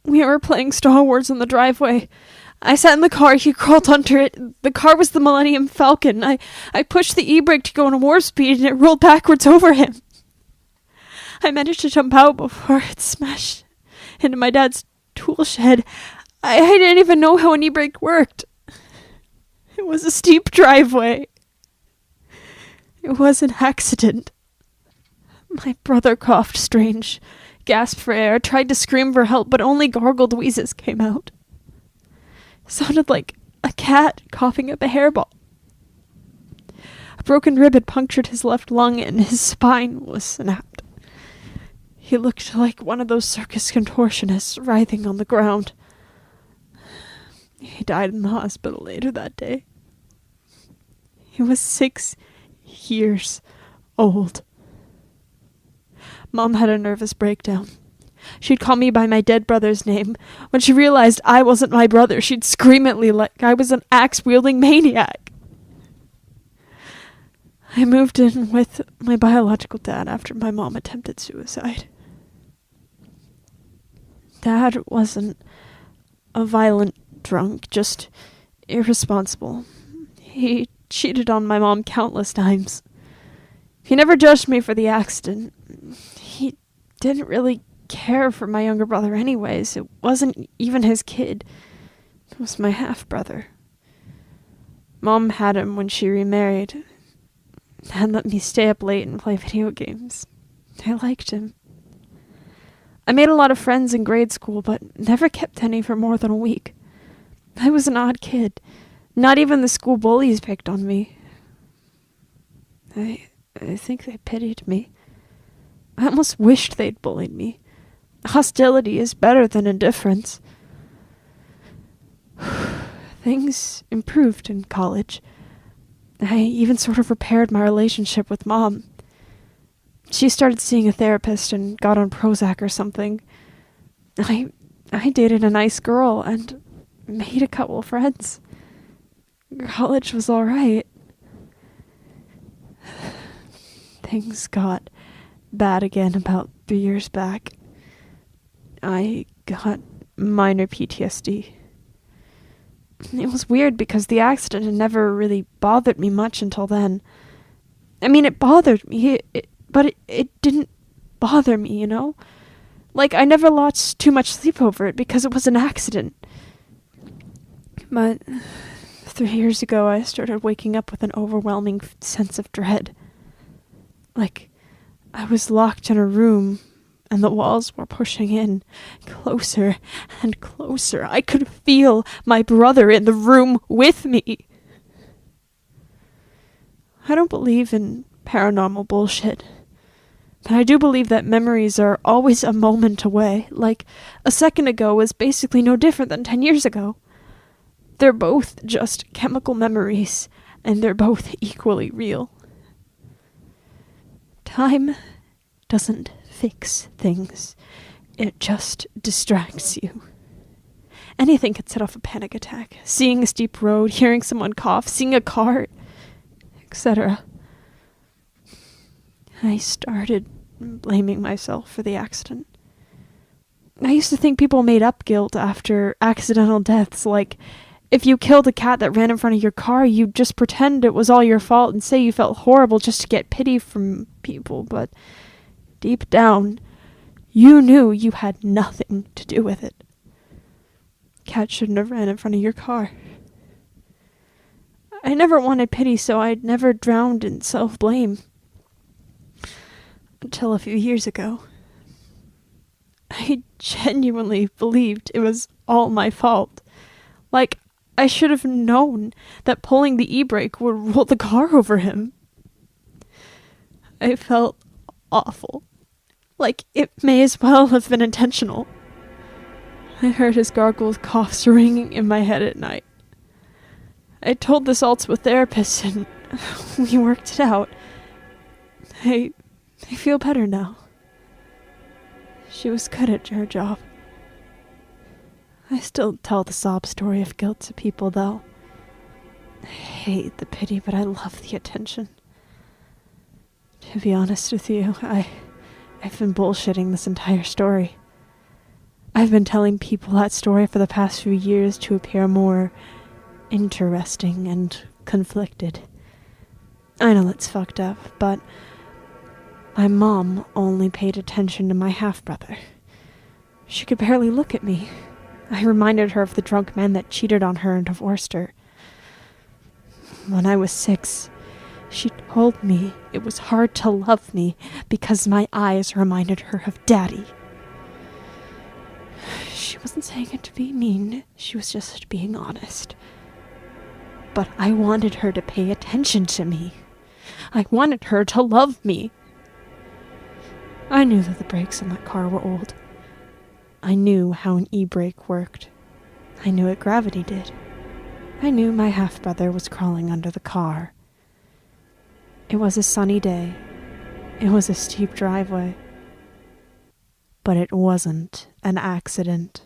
We were playing Star Wars in the driveway. I sat in the car, he crawled under it. The car was the Millennium Falcon. I pushed the e-brake to go into warp speed and it rolled backwards over him. I managed to jump out before it smashed into my dad's tool shed. I didn't even know how an e-brake worked. It was a steep driveway. It was an accident. My brother coughed strange, gasped for air, tried to scream for help, but only gargled wheezes came out. It sounded like a cat coughing up a hairball. A broken rib had punctured his left lung and his spine was snapped. He looked like one of those circus contortionists writhing on the ground. He died in the hospital later that day. He was 6 years old. Mom had a nervous breakdown. She'd call me by my dead brother's name. When she realized I wasn't my brother, she'd scream at me like I was an axe-wielding maniac. I moved in with my biological dad after my mom attempted suicide. Dad wasn't a violent drunk, just irresponsible. He cheated on my mom countless times. He never judged me for the accident. He didn't really care for my younger brother anyways. It wasn't even his kid. It was my half-brother. Mom had him when she remarried and let me stay up late and play video games. I liked him. I made a lot of friends in grade school, but never kept any for more than a week. I was an odd kid. Not even the school bullies picked on me. I think they pitied me. I almost wished they'd bullied me. Hostility is better than indifference. Things improved in college. I even sort of repaired my relationship with Mom. She started seeing a therapist and got on Prozac or something. I dated a nice girl and made a couple of friends. College was all right. Things got bad again about 3 years back. I got minor PTSD. It was weird because the accident had never really bothered me much until then. I mean, it bothered me, but it didn't bother me, you know? Like, I never lost too much sleep over it because it was an accident. But 3 years ago, I started waking up with an overwhelming sense of dread. Like, I was locked in a room, and the walls were pushing in, closer and closer. I could feel my brother in the room with me. I don't believe in paranormal bullshit, but I do believe that memories are always a moment away. Like, a second ago was basically no different than 10 years ago. They're both just chemical memories, and they're both equally real. Time doesn't fix things. It just distracts you. Anything could set off a panic attack. Seeing a steep road, hearing someone cough, seeing a car, etc. I started blaming myself for the accident. I used to think people made up guilt after accidental deaths, like if you killed a cat that ran in front of your car, you'd just pretend it was all your fault and say you felt horrible just to get pity from people, but deep down, you knew you had nothing to do with it. Cat shouldn't have ran in front of your car. I never wanted pity, so I'd never drowned in self-blame. Until a few years ago. I genuinely believed it was all my fault. Like, I should have known that pulling the e-brake would roll the car over him. I felt awful. Like, it may as well have been intentional. I heard his gargled coughs ringing in my head at night. I told this all to a therapist and we worked it out. I feel better now. She was good at her job. I still tell the sob story of guilt to people, though. I hate the pity, but I love the attention. To be honest with you, I've been bullshitting this entire story. I've been telling people that story for the past few years to appear more interesting and conflicted. I know it's fucked up, but my mom only paid attention to my half-brother. She could barely look at me. I reminded her of the drunk men that cheated on her and divorced her. When I was 6, she told me it was hard to love me because my eyes reminded her of Daddy. She wasn't saying it to be mean, she was just being honest. But I wanted her to pay attention to me. I wanted her to love me. I knew that the brakes on that car were old. I knew how an e-brake worked. I knew what gravity did. I knew my half-brother was crawling under the car. It was a sunny day. It was a steep driveway. But it wasn't an accident.